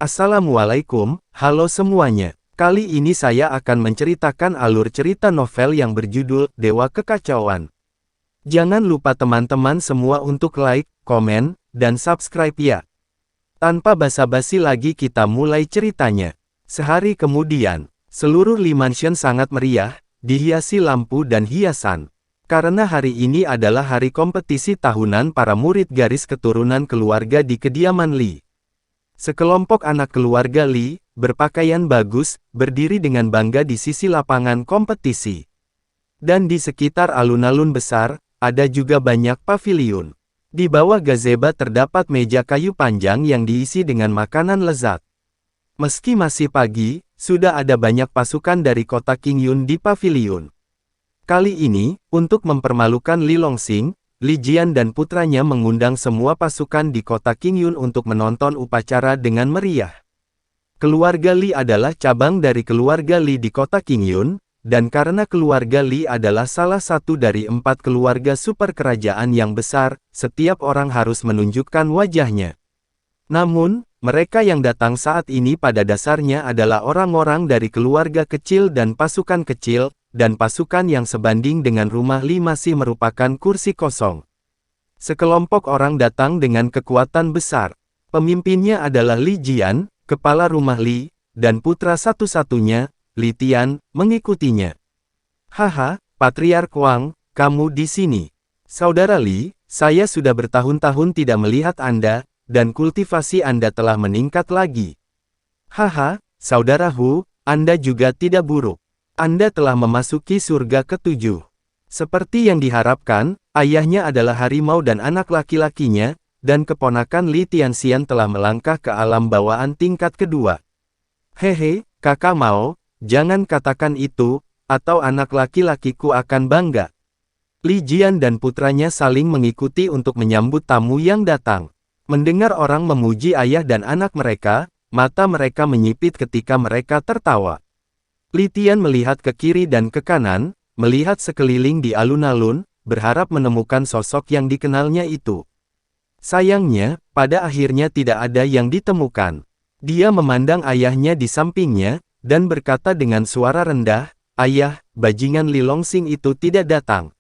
Assalamualaikum, halo semuanya. Kali ini saya akan menceritakan alur cerita novel yang berjudul Dewa Kekacauan. Jangan lupa teman-teman semua untuk like, komen, dan subscribe ya. Tanpa basa-basi lagi kita mulai ceritanya. Sehari kemudian, seluruh Lee Mansion sangat meriah, dihiasi lampu dan hiasan. Karena hari ini adalah hari kompetisi tahunan para murid garis keturunan keluarga di kediaman Lee. Sekelompok anak keluarga Lee, berpakaian bagus, berdiri dengan bangga di sisi lapangan kompetisi. Dan di sekitar alun-alun besar, ada juga banyak paviliun. Di bawah gazebo terdapat meja kayu panjang yang diisi dengan makanan lezat. Meski masih pagi, sudah ada banyak pasukan dari kota Qingyun di paviliun. Kali ini, untuk mempermalukan Li Longsing, Li Jian dan putranya mengundang semua pasukan di kota Qingyun untuk menonton upacara dengan meriah. Keluarga Li adalah cabang dari keluarga Li di kota Qingyun, dan karena keluarga Li adalah salah satu dari 4 keluarga super kerajaan yang besar, setiap orang harus menunjukkan wajahnya. Namun, mereka yang datang saat ini pada dasarnya adalah orang-orang dari keluarga kecil dan pasukan kecil, dan pasukan yang sebanding dengan rumah Li masih merupakan kursi kosong. Sekelompok orang datang dengan kekuatan besar. Pemimpinnya adalah Li Jian, kepala rumah Li, dan putra satu-satunya, Li Tian, mengikutinya. Haha, Patriark Wang, kamu di sini. Saudara Li, saya sudah bertahun-tahun tidak melihat Anda, dan kultivasi Anda telah meningkat lagi. Haha, Saudara Hu, Anda juga tidak buruk. Anda telah memasuki surga ke-7. Seperti yang diharapkan, ayahnya adalah harimau dan anak laki-lakinya, dan keponakan Li Tianxian telah melangkah ke alam bawaan tingkat kedua. Hehe, kakak Mao, jangan katakan itu, atau anak laki-lakiku akan bangga. Li Jian dan putranya saling mengikuti untuk menyambut tamu yang datang. Mendengar orang memuji ayah dan anak mereka, mata mereka menyipit ketika mereka tertawa. Li Tian melihat ke kiri dan ke kanan, melihat sekeliling di alun-alun, berharap menemukan sosok yang dikenalnya itu. Sayangnya, pada akhirnya tidak ada yang ditemukan. Dia memandang ayahnya di sampingnya, dan berkata dengan suara rendah, "Ayah, bajingan Li Longsing itu tidak datang."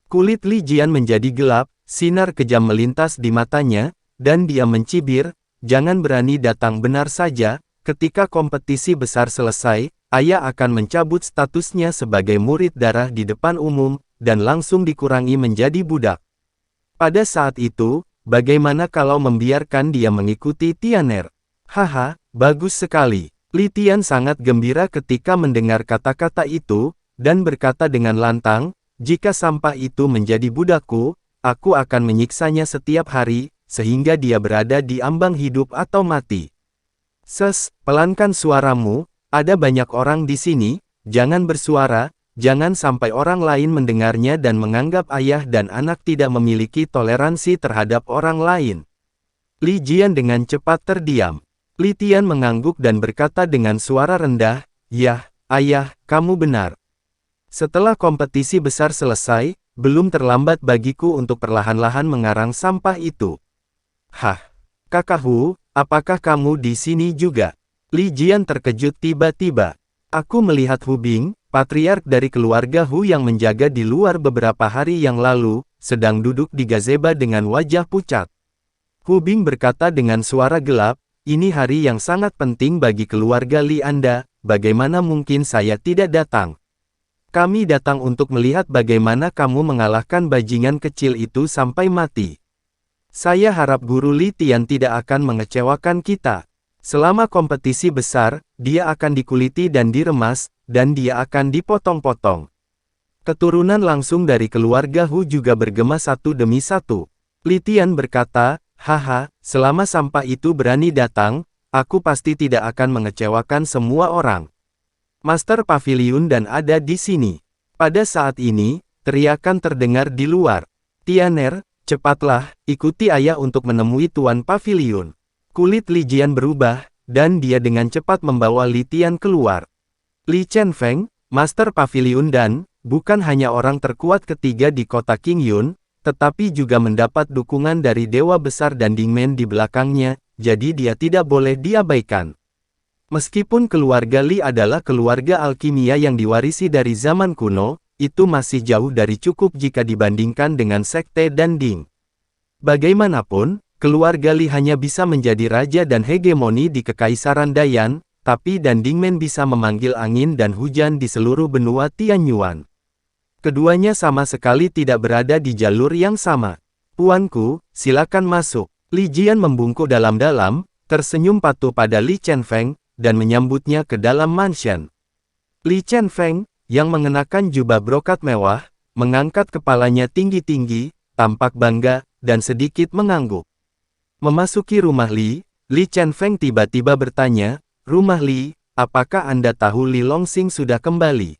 Kulit Li Jian menjadi gelap, sinar kejam melintas di matanya, dan dia mencibir, "Jangan berani datang benar saja, ketika kompetisi besar selesai, ayah akan mencabut statusnya sebagai murid darah di depan umum, dan langsung dikurangi menjadi budak." Pada saat itu, bagaimana kalau membiarkan dia mengikuti Tianer? Haha, bagus sekali. Li Tian sangat gembira ketika mendengar kata-kata itu, dan berkata dengan lantang, "Jika sampah itu menjadi budakku, aku akan menyiksanya setiap hari, sehingga dia berada di ambang hidup atau mati." Pelankan suaramu. Ada banyak orang di sini, jangan bersuara, jangan sampai orang lain mendengarnya dan menganggap ayah dan anak tidak memiliki toleransi terhadap orang lain. Li Jian dengan cepat terdiam. Li Tian mengangguk dan berkata dengan suara rendah, "Yah, ayah, kamu benar. Setelah kompetisi besar selesai, belum terlambat bagiku untuk perlahan-lahan mengarang sampah itu." "Hah, kakak Hu, apakah kamu di sini juga?" Li Jian terkejut tiba-tiba. "Aku melihat Hu Bing, patriark dari keluarga Hu yang menjaga di luar beberapa hari yang lalu, sedang duduk di gazebo dengan wajah pucat." Hu Bing berkata dengan suara gelap, "Ini hari yang sangat penting bagi keluarga Li Anda, bagaimana mungkin saya tidak datang? Kami datang untuk melihat bagaimana kamu mengalahkan bajingan kecil itu sampai mati. Saya harap Guru Li Tian tidak akan mengecewakan kita. Selama kompetisi besar, dia akan dikuliti dan diremas, dan dia akan dipotong-potong." Keturunan langsung dari keluarga Hu juga bergema satu demi satu. Li Tian berkata, "Haha, selama sampah itu berani datang, aku pasti tidak akan mengecewakan semua orang. Master Paviliun dan ada di sini." Pada saat ini, teriakan terdengar di luar. "Tianer, cepatlah, ikuti ayah untuk menemui Tuan Paviliun." Kulit Li Jian berubah, dan dia dengan cepat membawa Li Tian keluar. Li Chenfeng, Master Paviliun dan, bukan hanya orang terkuat ketiga di kota Qingyun, tetapi juga mendapat dukungan dari dewa besar dan Dingmen di belakangnya, jadi dia tidak boleh diabaikan. Meskipun keluarga Li adalah keluarga alkimia yang diwarisi dari zaman kuno, itu masih jauh dari cukup jika dibandingkan dengan sekte dan Ding. Bagaimanapun, keluarga Li hanya bisa menjadi raja dan hegemoni di Kekaisaran Dayan, tapi dan Dingmen bisa memanggil angin dan hujan di seluruh benua Tianyuan. Keduanya sama sekali tidak berada di jalur yang sama. Puanku, silakan masuk. Li Jian membungkuk dalam-dalam, tersenyum patuh pada Li Chenfeng, dan menyambutnya ke dalam mansion. Li Chenfeng, yang mengenakan jubah brokat mewah, mengangkat kepalanya tinggi-tinggi, tampak bangga, dan sedikit mengangguk. Memasuki rumah Li Chenfeng tiba-tiba bertanya, "Rumah Li, apakah Anda tahu Li Longsing sudah kembali?"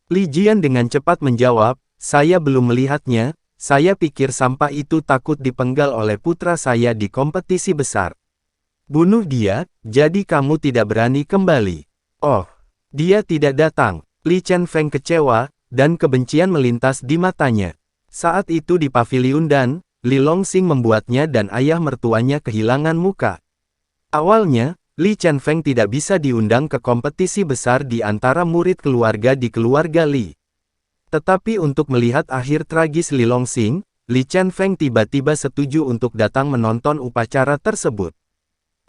Li Jian dengan cepat menjawab, "Saya belum melihatnya, saya pikir sampah itu takut dipenggal oleh putra saya di kompetisi besar. Bunuh dia, jadi kamu tidak berani kembali." "Oh, dia tidak datang." Li Chenfeng kecewa, dan kebencian melintas di matanya. Saat itu di paviliun Dan, Li Longsing membuatnya dan ayah mertuanya kehilangan muka. Awalnya, Li Chenfeng tidak bisa diundang ke kompetisi besar di antara murid keluarga di keluarga Li. Tetapi untuk melihat akhir tragis Li Longsing, Li Chenfeng tiba-tiba setuju untuk datang menonton upacara tersebut.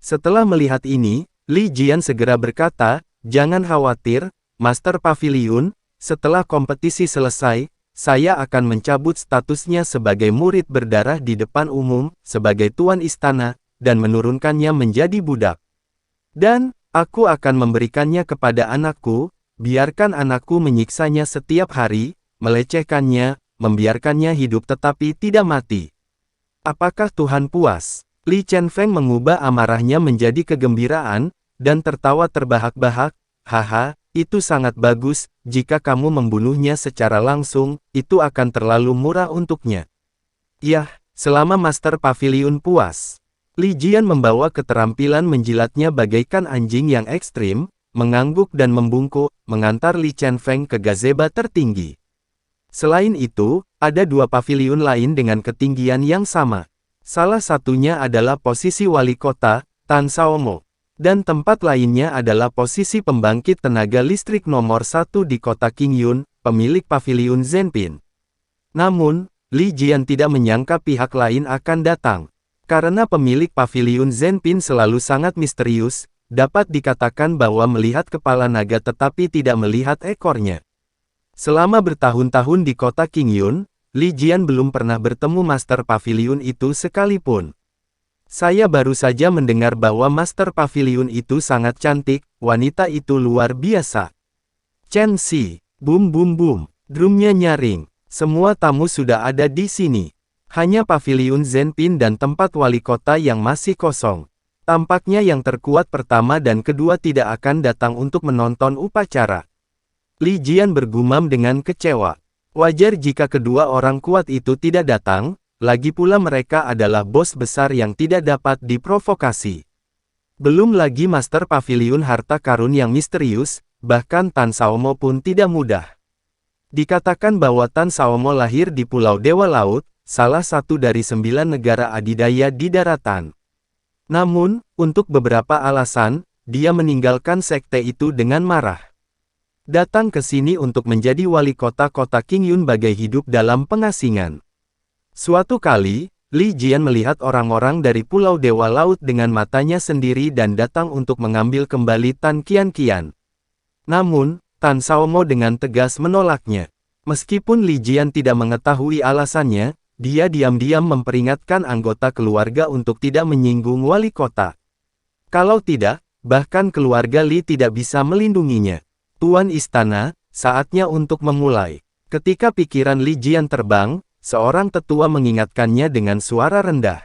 Setelah melihat ini, Li Jian segera berkata, "Jangan khawatir, Master Pavilion, setelah kompetisi selesai, saya akan mencabut statusnya sebagai murid berdarah di depan umum, sebagai tuan istana, dan menurunkannya menjadi budak. Dan, aku akan memberikannya kepada anakku, biarkan anakku menyiksanya setiap hari, melecehkannya, membiarkannya hidup tetapi tidak mati. Apakah Tuhan puas?" Li Chenfeng mengubah amarahnya menjadi kegembiraan, dan tertawa terbahak-bahak, "Haha, itu sangat bagus, jika kamu membunuhnya secara langsung, itu akan terlalu murah untuknya." "Yah, selama Master Pavilion puas." Li Jian membawa keterampilan menjilatnya bagaikan anjing yang ekstrim, mengangguk dan membungkuk, mengantar Li Chenfeng ke gazebo tertinggi. Selain itu, ada dua pavilion lain dengan ketinggian yang sama. Salah satunya adalah posisi wali kota, Tan Saomo. Dan tempat lainnya adalah posisi pembangkit tenaga listrik nomor 1 di kota Qingyun, pemilik pavilion Zhenpin. Namun, Li Jian tidak menyangka pihak lain akan datang. Karena pemilik pavilion Zhenpin selalu sangat misterius, dapat dikatakan bahwa melihat kepala naga tetapi tidak melihat ekornya. Selama bertahun-tahun di kota Qingyun, Li Jian belum pernah bertemu Master Pavilion itu sekalipun. "Saya baru saja mendengar bahwa Master Pavilion itu sangat cantik, wanita itu luar biasa." "Chen Si." Bum bum bum. Drumnya nyaring. Semua tamu sudah ada di sini. Hanya pavilion Zhenpin dan tempat wali kota yang masih kosong. Tampaknya yang terkuat pertama dan kedua tidak akan datang untuk menonton upacara. Li Jian bergumam dengan kecewa. Wajar jika kedua orang kuat itu tidak datang, lagi pula mereka adalah bos besar yang tidak dapat diprovokasi. Belum lagi Master Pavilion harta karun yang misterius, bahkan Tan Saomo pun tidak mudah. Dikatakan bahwa Tan Saomo lahir di Pulau Dewa Laut, salah satu dari 9 negara adidaya di daratan. Namun, untuk beberapa alasan, dia meninggalkan sekte itu dengan marah. Datang ke sini untuk menjadi wali kota kota Qingyun bagai hidup dalam pengasingan. Suatu kali, Li Jian melihat orang-orang dari Pulau Dewa Laut dengan matanya sendiri dan datang untuk mengambil kembali Tan Qian. Namun, Tan Saomo dengan tegas menolaknya. Meskipun Li Jian tidak mengetahui alasannya, dia diam-diam memperingatkan anggota keluarga untuk tidak menyinggung wali kota. Kalau tidak, bahkan keluarga Li tidak bisa melindunginya. "Tuan istana, saatnya untuk memulai." Ketika pikiran Li Jian terbang, seorang tetua mengingatkannya dengan suara rendah.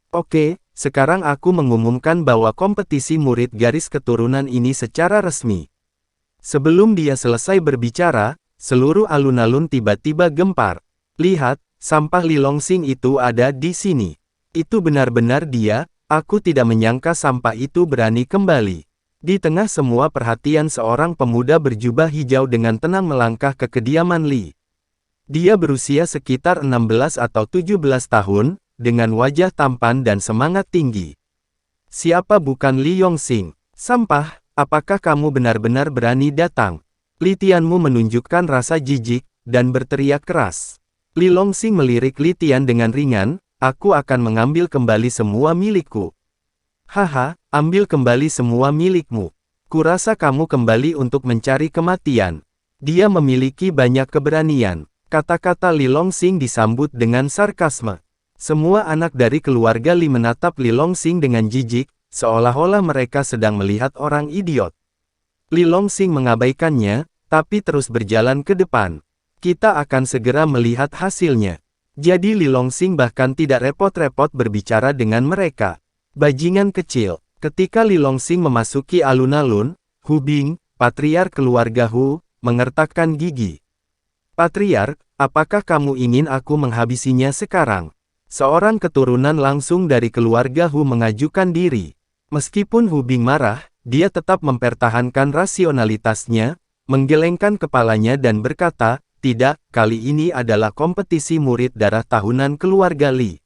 "Oke, sekarang aku mengumumkan bahwa kompetisi murid garis keturunan ini secara resmi." Sebelum dia selesai berbicara, seluruh alun-alun tiba-tiba gempar. "Lihat, sampah Li Longsing itu ada di sini. Itu benar-benar dia, aku tidak menyangka sampah itu berani kembali." Di tengah semua perhatian seorang pemuda berjubah hijau dengan tenang melangkah ke kediaman Li. Dia berusia sekitar 16 atau 17 tahun, dengan wajah tampan dan semangat tinggi. Siapa bukan Li Yongxing? Sampah, apakah kamu benar-benar berani datang? Li Tianmu menunjukkan rasa jijik, dan berteriak keras. Li Yongxing melirik Li Tian dengan ringan, aku akan mengambil kembali semua milikku. Haha, ambil kembali semua milikmu. Kurasa kamu kembali untuk mencari kematian. Dia memiliki banyak keberanian. Kata-kata Li Yongxing disambut dengan sarkasme. Semua anak dari keluarga Li menatap Li Yongxing dengan jijik, seolah-olah mereka sedang melihat orang idiot. Li Yongxing mengabaikannya, tapi terus berjalan ke depan. Kita akan segera melihat hasilnya. Jadi Li Yongxing bahkan tidak repot-repot berbicara dengan mereka. Bajingan kecil. Ketika Li Yongxing memasuki alun-alun, Hu Bing, patriark keluarga Hu, mengertakkan gigi. Patriark, apakah kamu ingin aku menghabisinya sekarang? Seorang keturunan langsung dari keluarga Hu mengajukan diri. Meskipun Hu Bing marah, dia tetap mempertahankan rasionalitasnya, menggelengkan kepalanya dan berkata, tidak, kali ini adalah kompetisi murid darah tahunan keluarga Li.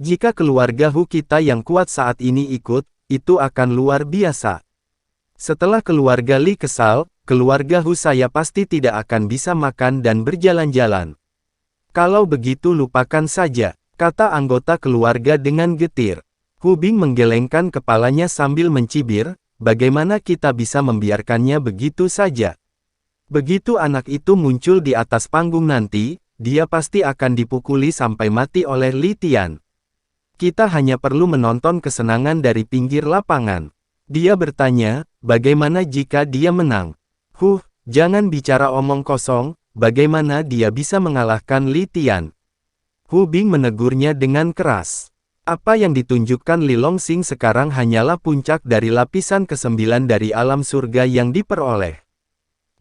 Jika keluarga Hu kita yang kuat saat ini ikut, itu akan luar biasa. Setelah keluarga Li kesal, keluarga Hu saya pasti tidak akan bisa makan dan berjalan-jalan. Kalau begitu lupakan saja, kata anggota keluarga dengan getir. Hu Bing menggelengkan kepalanya sambil mencibir, bagaimana kita bisa membiarkannya begitu saja? Begitu anak itu muncul di atas panggung nanti, dia pasti akan dipukuli sampai mati oleh Li Tian. Kita hanya perlu menonton kesenangan dari pinggir lapangan. Dia bertanya, bagaimana jika dia menang? Jangan bicara omong kosong, bagaimana dia bisa mengalahkan Li Tian? Hu Bing menegurnya dengan keras. Apa yang ditunjukkan Li Yongxing sekarang hanyalah puncak dari lapisan ke-9 dari alam surga yang diperoleh.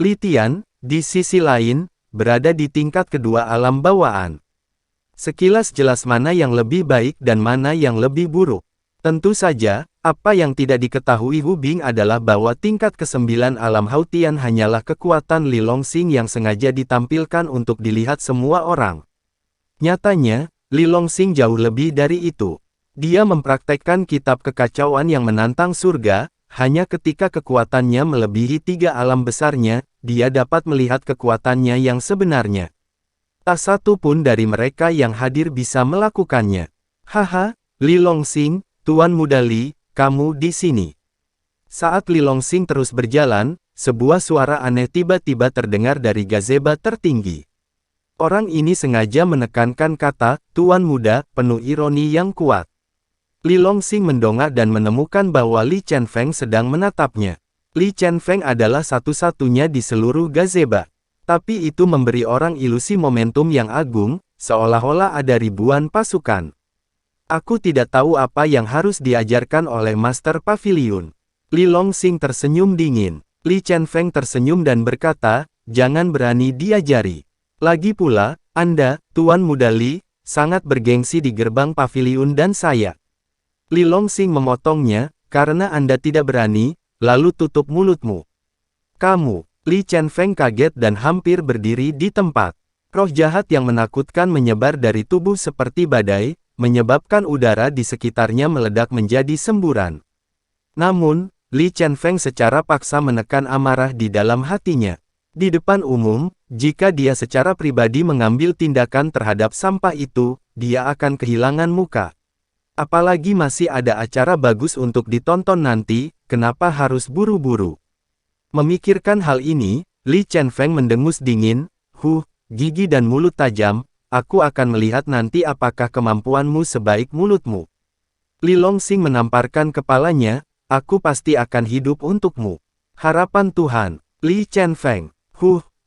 Li Tian, di sisi lain, berada di tingkat kedua alam bawaan. Sekilas jelas mana yang lebih baik dan mana yang lebih buruk. Tentu saja, apa yang tidak diketahui Hu Bing adalah bahwa tingkat ke-9 alam Hautian hanyalah kekuatan Li Yongxing yang sengaja ditampilkan untuk dilihat semua orang. Nyatanya, Li Yongxing jauh lebih dari itu. Dia mempraktekkan kitab kekacauan yang menantang surga, hanya ketika kekuatannya melebihi 3 alam besarnya, dia dapat melihat kekuatannya yang sebenarnya. Tak satu pun dari mereka yang hadir bisa melakukannya. Haha, Li Yongxing, Tuan Muda Li, kamu di sini. Saat Li Yongxing terus berjalan, sebuah suara aneh tiba-tiba terdengar dari gazebo tertinggi. Orang ini sengaja menekankan kata, Tuan Muda, penuh ironi yang kuat. Li Yongxing mendongak dan menemukan bahwa Li Chenfeng sedang menatapnya. Li Chenfeng adalah satu-satunya di seluruh gazebo. Tapi itu memberi orang ilusi momentum yang agung, seolah-olah ada ribuan pasukan. Aku tidak tahu apa yang harus diajarkan oleh Master Pavilion. Li Yongxing tersenyum dingin. Li Chenfeng tersenyum dan berkata, jangan berani diajari. Lagi pula, Anda, Tuan Muda Li, sangat bergengsi di gerbang pavilion dan saya. Li Yongxing memotongnya, karena Anda tidak berani, lalu tutup mulutmu. Kamu, Li Chenfeng kaget dan hampir berdiri di tempat. Roh jahat yang menakutkan menyebar dari tubuh seperti badai, menyebabkan udara di sekitarnya meledak menjadi semburan. Namun, Li Chenfeng secara paksa menekan amarah di dalam hatinya. Di depan umum, jika dia secara pribadi mengambil tindakan terhadap sampah itu, dia akan kehilangan muka. Apalagi masih ada acara bagus untuk ditonton nanti, kenapa harus buru-buru? Memikirkan hal ini, Li Chenfeng mendengus dingin, gigi dan mulut tajam, aku akan melihat nanti apakah kemampuanmu sebaik mulutmu. Li Yongxing menamparkan kepalanya, aku pasti akan hidup untukmu. Harapan Tuhan, Li Chenfeng.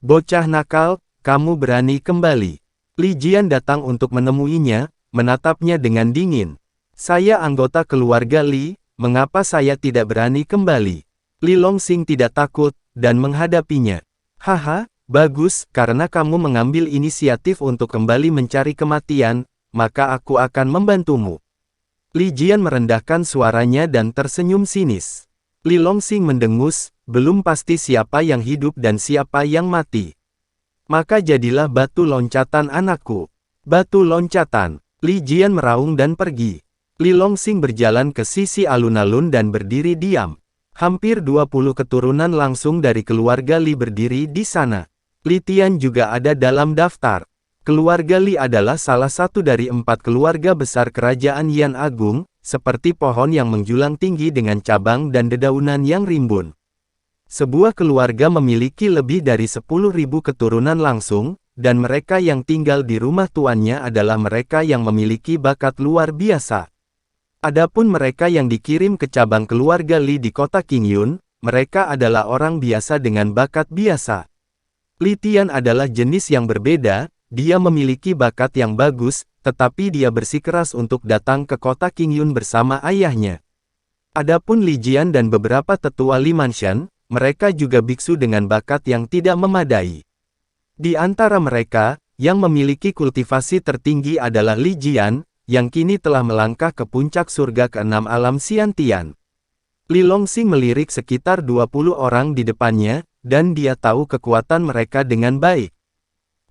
Bocah nakal, kamu berani kembali. Li Jian datang untuk menemuinya, menatapnya dengan dingin. Saya anggota keluarga Li, mengapa saya tidak berani kembali? Li Yongxing tidak takut, dan menghadapinya. Haha, bagus, karena kamu mengambil inisiatif untuk kembali mencari kematian, maka aku akan membantumu. Li Jian merendahkan suaranya dan tersenyum sinis. Li Yongxing mendengus, belum pasti siapa yang hidup dan siapa yang mati. Maka jadilah batu loncatan anakku. Batu loncatan. Li Jian meraung dan pergi. Li Longsing berjalan ke sisi alun-alun dan berdiri diam. Hampir 20 keturunan langsung dari keluarga Li berdiri di sana. Li Tian juga ada dalam daftar. Keluarga Li adalah salah satu dari 4 keluarga besar kerajaan Yan Agung, seperti pohon yang menjulang tinggi dengan cabang dan dedaunan yang rimbun. Sebuah keluarga memiliki lebih dari 10.000 keturunan langsung, dan mereka yang tinggal di rumah tuannya adalah mereka yang memiliki bakat luar biasa. Adapun mereka yang dikirim ke cabang keluarga Li di kota Qingyun, mereka adalah orang biasa dengan bakat biasa. Li Tian adalah jenis yang berbeda, dia memiliki bakat yang bagus, tetapi dia bersikeras untuk datang ke kota Qingyun bersama ayahnya. Adapun Li Jian dan beberapa tetua Li Manshan, mereka juga biksu dengan bakat yang tidak memadai. Di antara mereka, yang memiliki kultivasi tertinggi adalah Li Jian, yang kini telah melangkah ke puncak surga ke-6 alam Xiantian. Li Longsing melirik sekitar 20 orang di depannya, dan dia tahu kekuatan mereka dengan baik.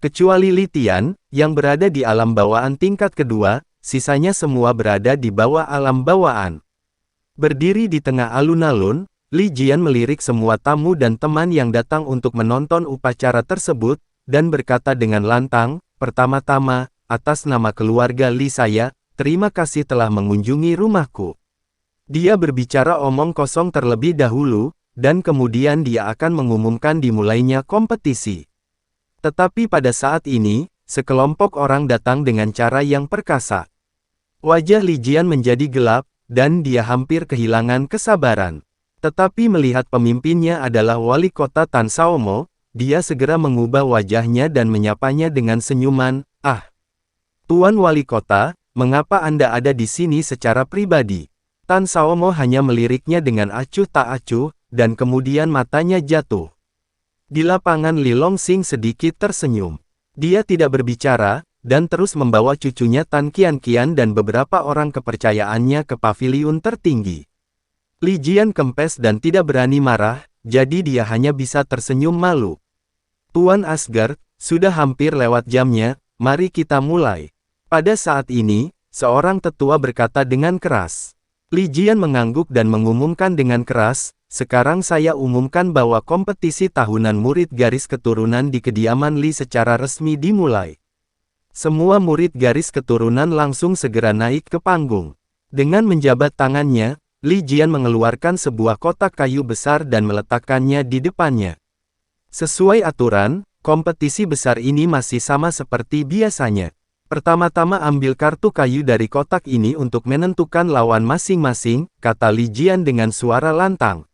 Kecuali Li Tian, yang berada di alam bawaan tingkat kedua, sisanya semua berada di bawah alam bawaan. Berdiri di tengah alun-alun, Li Jian melirik semua tamu dan teman yang datang untuk menonton upacara tersebut, dan berkata dengan lantang, "Pertama-tama, atas nama keluarga Li saya, terima kasih telah mengunjungi rumahku." Dia berbicara omong kosong terlebih dahulu, dan kemudian dia akan mengumumkan dimulainya kompetisi. Tetapi pada saat ini, sekelompok orang datang dengan cara yang perkasa. Wajah Li Jian menjadi gelap, dan dia hampir kehilangan kesabaran. Tetapi melihat pemimpinnya adalah wali kota Tan Saomo, dia segera mengubah wajahnya dan menyapanya dengan senyuman, "Ah, Tuan Wali Kota, mengapa Anda ada di sini secara pribadi?" Tan Saomo hanya meliriknya dengan acuh tak acuh, dan kemudian matanya jatuh. Di lapangan Li Longsing sedikit tersenyum. Dia tidak berbicara, dan terus membawa cucunya Tan Qianqian dan beberapa orang kepercayaannya ke paviliun tertinggi. Li Jian kempes dan tidak berani marah, jadi dia hanya bisa tersenyum malu. "Tuan Asgard, sudah hampir lewat jamnya, mari kita mulai." Pada saat ini, seorang tetua berkata dengan keras. Li Jian mengangguk dan mengumumkan dengan keras, "Sekarang saya umumkan bahwa kompetisi tahunan murid garis keturunan di kediaman Li secara resmi dimulai." Semua murid garis keturunan langsung segera naik ke panggung. Dengan menjabat tangannya, Li Jian mengeluarkan sebuah kotak kayu besar dan meletakkannya di depannya. Sesuai aturan, kompetisi besar ini masih sama seperti biasanya. Pertama-tama ambil kartu kayu dari kotak ini untuk menentukan lawan masing-masing, kata Li Jian dengan suara lantang.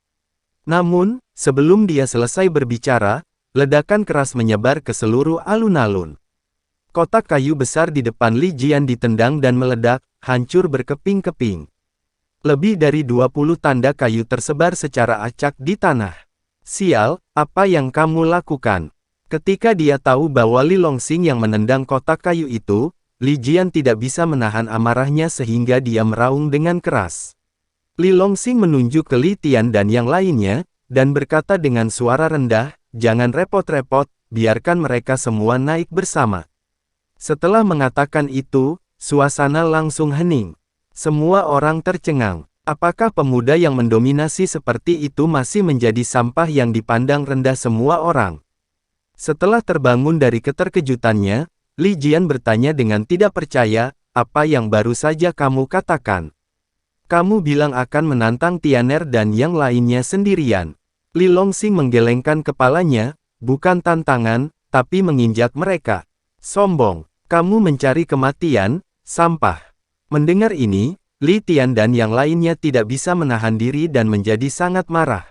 Namun, sebelum dia selesai berbicara, ledakan keras menyebar ke seluruh alun-alun. Kotak kayu besar di depan Li Jian ditendang dan meledak, hancur berkeping-keping. Lebih dari 20 tanda kayu tersebar secara acak di tanah. "Sial, apa yang kamu lakukan?" Ketika dia tahu bahwa Li Longsing yang menendang kotak kayu itu, Li Jian tidak bisa menahan amarahnya sehingga dia meraung dengan keras. Li Longsing menunjuk ke Li Tian dan yang lainnya, dan berkata dengan suara rendah, "Jangan repot-repot, biarkan mereka semua naik bersama." Setelah mengatakan itu, suasana langsung hening. Semua orang tercengang. Apakah pemuda yang mendominasi seperti itu masih menjadi sampah yang dipandang rendah semua orang? Setelah terbangun dari keterkejutannya, Li Jian bertanya dengan tidak percaya, "Apa yang baru saja kamu katakan? Kamu bilang akan menantang Tianer dan yang lainnya sendirian." Li Longsing menggelengkan kepalanya, "Bukan tantangan, tapi menginjak mereka. Sombong, kamu mencari kematian, sampah." Mendengar ini, Li Tian dan yang lainnya tidak bisa menahan diri dan menjadi sangat marah.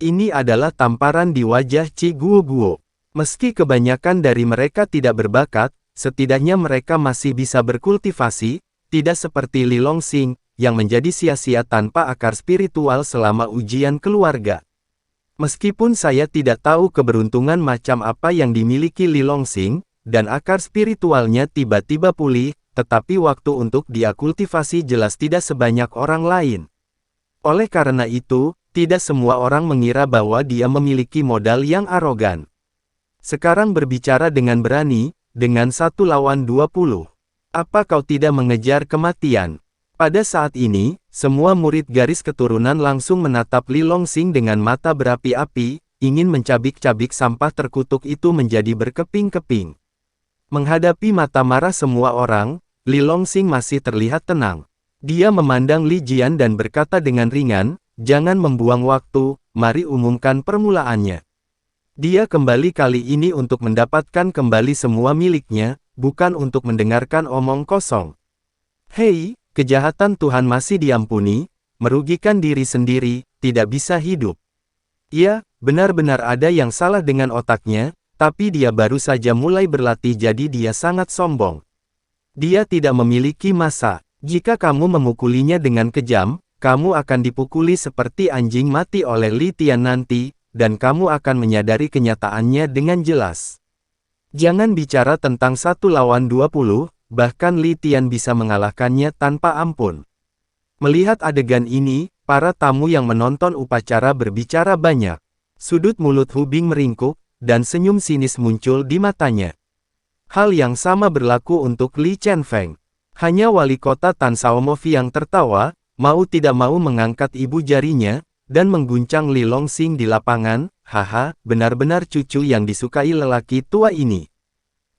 Ini adalah tamparan di wajah Ci Guo. Meski kebanyakan dari mereka tidak berbakat, setidaknya mereka masih bisa berkultivasi, tidak seperti Li Longsing, yang menjadi sia-sia tanpa akar spiritual selama ujian keluarga. Meskipun saya tidak tahu keberuntungan macam apa yang dimiliki Li Longsing, dan akar spiritualnya tiba-tiba pulih, tetapi waktu untuk dia kultivasi jelas tidak sebanyak orang lain. Oleh karena itu, tidak semua orang mengira bahwa dia memiliki modal yang arogan. Sekarang berbicara dengan berani, dengan 1 lawan 20. Apa kau tidak mengejar kematian? Pada saat ini, semua murid garis keturunan langsung menatap Li Longsing dengan mata berapi-api, ingin mencabik-cabik sampah terkutuk itu menjadi berkeping-keping. Menghadapi mata marah semua orang, Li Longsing masih terlihat tenang. Dia memandang Li Jian dan berkata dengan ringan, "Jangan membuang waktu, mari umumkan permulaannya." Dia kembali kali ini untuk mendapatkan kembali semua miliknya, bukan untuk mendengarkan omong kosong. Hei, kejahatan Tuhan masih diampuni, merugikan diri sendiri, tidak bisa hidup. Ya, benar-benar ada yang salah dengan otaknya, tapi dia baru saja mulai berlatih jadi dia sangat sombong. Dia tidak memiliki masa. Jika kamu memukulinya dengan kejam, kamu akan dipukuli seperti anjing mati oleh Li Tian nanti, dan kamu akan menyadari kenyataannya dengan jelas. Jangan bicara tentang 1 lawan 20, bahkan Li Tian bisa mengalahkannya tanpa ampun. Melihat adegan ini, para tamu yang menonton upacara berbicara banyak. Sudut mulut Hu Bing meringkuk, dan senyum sinis muncul di matanya. Hal yang sama berlaku untuk Li Chenfeng. Hanya wali kota Tan Shaomofi yang tertawa, mau tidak mau mengangkat ibu jarinya, dan mengguncang Li Longsing di lapangan. Haha, benar-benar cucu yang disukai lelaki tua ini.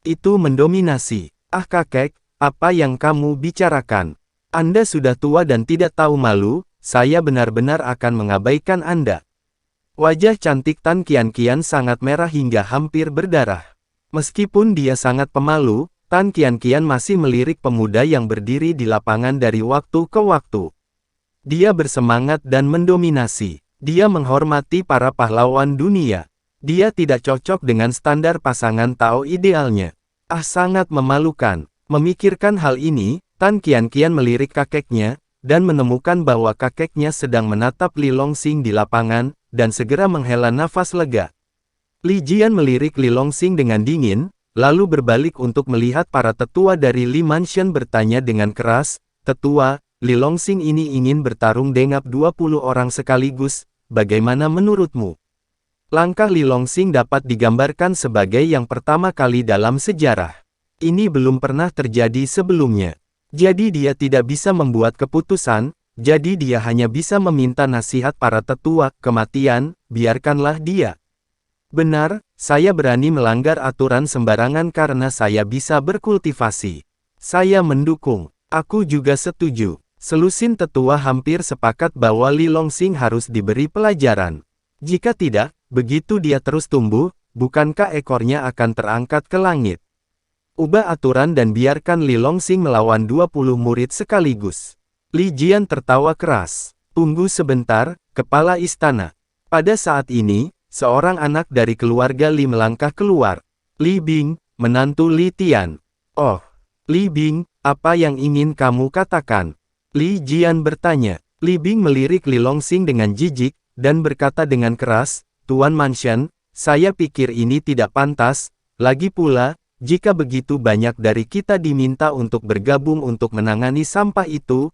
Itu mendominasi. Ah kakek, apa yang kamu bicarakan? Anda sudah tua dan tidak tahu malu, saya benar-benar akan mengabaikan Anda. Wajah cantik Tan Qianqian sangat merah hingga hampir berdarah. Meskipun dia sangat pemalu, Tan Qianqian masih melirik pemuda yang berdiri di lapangan dari waktu ke waktu. Dia bersemangat dan mendominasi. Dia menghormati para pahlawan dunia. Dia tidak cocok dengan standar pasangan Tao idealnya. Ah, sangat memalukan. Memikirkan hal ini, Tan Qianqian melirik kakeknya, dan menemukan bahwa kakeknya sedang menatap Li Longsing di lapangan, dan segera menghela nafas lega. Li Jian melirik Li Longsing dengan dingin, lalu berbalik untuk melihat para tetua dari Li Mansion bertanya dengan keras, "Tetua, Li Longsing ini ingin bertarung dengan 20 orang sekaligus, bagaimana menurutmu?" Langkah Li Longsing dapat digambarkan sebagai yang pertama kali dalam sejarah. Ini belum pernah terjadi sebelumnya. Jadi dia tidak bisa membuat keputusan, jadi dia hanya bisa meminta nasihat para tetua. Kematian, biarkanlah dia. Benar, saya berani melanggar aturan sembarangan karena saya bisa berkultivasi. Saya mendukung. Aku juga setuju. Selusin tetua hampir sepakat bahwa Li Longsing harus diberi pelajaran. Jika tidak, begitu dia terus tumbuh, bukankah ekornya akan terangkat ke langit? Ubah aturan dan biarkan Li Longsing melawan 20 murid sekaligus. Li Jian tertawa keras. Tunggu sebentar, kepala istana. Pada saat ini, seorang anak dari keluarga Li melangkah keluar. Li Bing, menantu Li Tian. Oh, Li Bing, apa yang ingin kamu katakan? Li Jian bertanya. Li Bing melirik Li Longsing dengan jijik, dan berkata dengan keras, "Tuan Mansion, saya pikir ini tidak pantas, lagi pula, jika begitu banyak dari kita diminta untuk bergabung untuk menangani sampah itu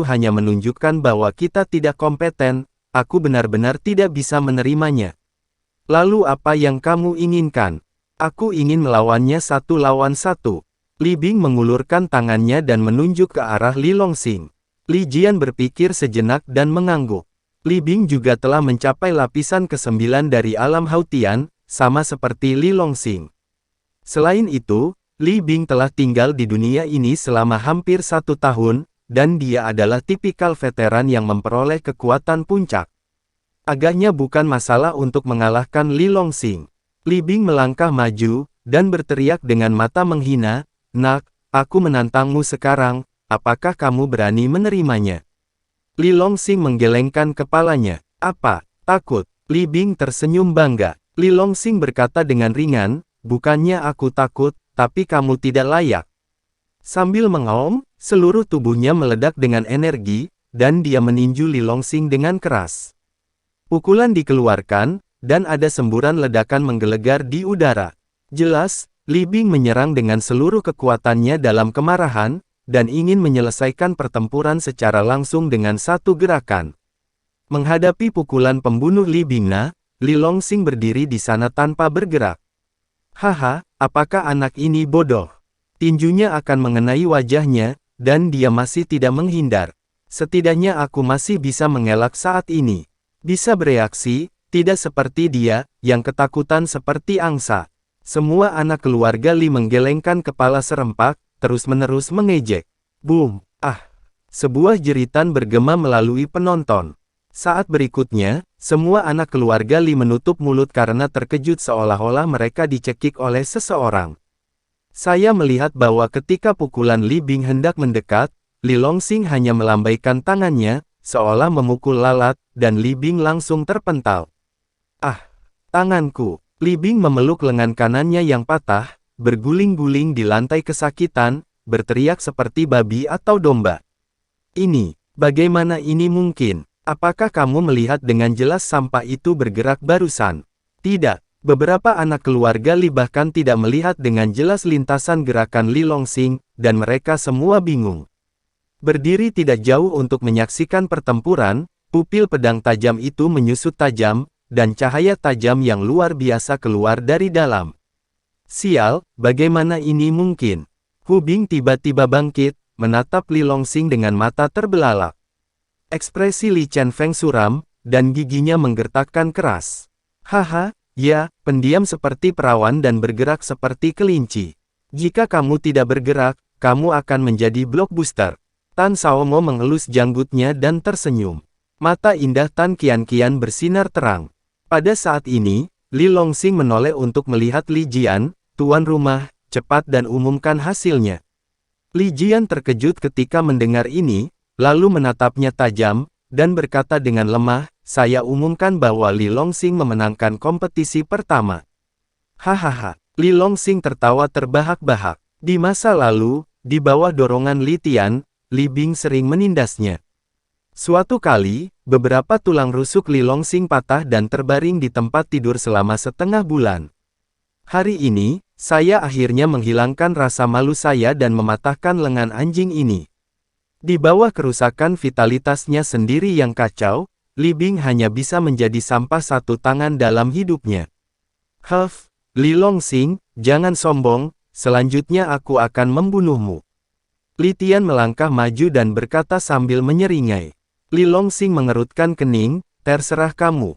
hanya menunjukkan bahwa kita tidak kompeten, aku benar-benar tidak bisa menerimanya. Lalu apa yang kamu inginkan? Aku ingin melawannya 1 lawan 1. Li Bing mengulurkan tangannya dan menunjuk ke arah Li Longsing. Li Jian berpikir sejenak dan mengangguk. Li Bing juga telah mencapai lapisan ke-9 dari alam Hautian, sama seperti Li Longsing. Selain itu, Li Bing telah tinggal di dunia ini selama hampir 1 tahun, dan dia adalah tipikal veteran yang memperoleh kekuatan puncak. Agaknya bukan masalah untuk mengalahkan Li Longsing. Li Bing melangkah maju, dan berteriak dengan mata menghina, "Nak, aku menantangmu sekarang. Apakah kamu berani menerimanya?" Li Longsing menggelengkan kepalanya. "Apa, takut?" Li Bing tersenyum bangga. Li Longsing berkata dengan ringan, "Bukannya aku takut, tapi kamu tidak layak." Sambil mengaum, seluruh tubuhnya meledak dengan energi, dan dia meninju Li Longsing dengan keras. Pukulan dikeluarkan, dan ada semburan ledakan menggelegar di udara. Jelas, Li Bing menyerang dengan seluruh kekuatannya dalam kemarahan, dan ingin menyelesaikan pertempuran secara langsung dengan satu gerakan. Menghadapi pukulan pembunuh Li Bingna, Li Longsing berdiri di sana tanpa bergerak. Haha, apakah anak ini bodoh? Tinjunya akan mengenai wajahnya, dan dia masih tidak menghindar. Setidaknya aku masih bisa mengelak saat ini. Bisa bereaksi, tidak seperti dia, yang ketakutan seperti angsa. Semua anak keluarga Li menggelengkan kepala serempak, terus-menerus mengejek. Boom! Ah! Sebuah jeritan bergema melalui penonton. Saat berikutnya, semua anak keluarga Li menutup mulut karena terkejut seolah-olah mereka dicekik oleh seseorang. Saya melihat bahwa ketika pukulan Li Bing hendak mendekat, Li Longxing hanya melambaikan tangannya, seolah memukul lalat, dan Li Bing langsung terpental. Ah! Tanganku! Li Bing memeluk lengan kanannya yang patah, berguling-guling di lantai kesakitan, berteriak seperti babi atau domba. Ini, bagaimana ini mungkin? Apakah kamu melihat dengan jelas sampah itu bergerak barusan? Tidak. Beberapa anak keluarga Li bahkan tidak melihat dengan jelas lintasan gerakan Li Longxing, dan mereka semua bingung. Berdiri tidak jauh untuk menyaksikan pertempuran, pupil pedang tajam itu menyusut tajam, dan cahaya tajam yang luar biasa keluar dari dalam. Sial, bagaimana ini mungkin? Hu Bing tiba-tiba bangkit, menatap Li Longxing dengan mata terbelalak. Ekspresi Li Chen-Feng suram, dan giginya menggertakkan keras. Haha, ya, pendiam seperti perawan dan bergerak seperti kelinci. Jika kamu tidak bergerak, kamu akan menjadi blockbuster. Tan Xiaomo mengelus janggutnya dan tersenyum. Mata indah Tan Qianqian bersinar terang. Pada saat ini, Li Longxing menoleh untuk melihat Li Jian, tuan rumah, cepat dan umumkan hasilnya. Li Jian terkejut ketika mendengar ini, lalu menatapnya tajam, dan berkata dengan lemah, saya umumkan bahwa Li Longxing memenangkan kompetisi pertama. Hahaha, Li Longxing tertawa terbahak-bahak. Di masa lalu, di bawah dorongan Li Tian, Li Bing sering menindasnya. Suatu kali, beberapa tulang rusuk Li Longxing patah dan terbaring di tempat tidur selama setengah bulan. Hari ini, saya akhirnya menghilangkan rasa malu saya dan mematahkan lengan anjing ini. Di bawah kerusakan vitalitasnya sendiri yang kacau, Li Bing hanya bisa menjadi sampah satu tangan dalam hidupnya. Huff, Li Longxing, jangan sombong, selanjutnya aku akan membunuhmu. Li Tian melangkah maju dan berkata sambil menyeringai. Li Longxing mengerutkan kening, terserah kamu.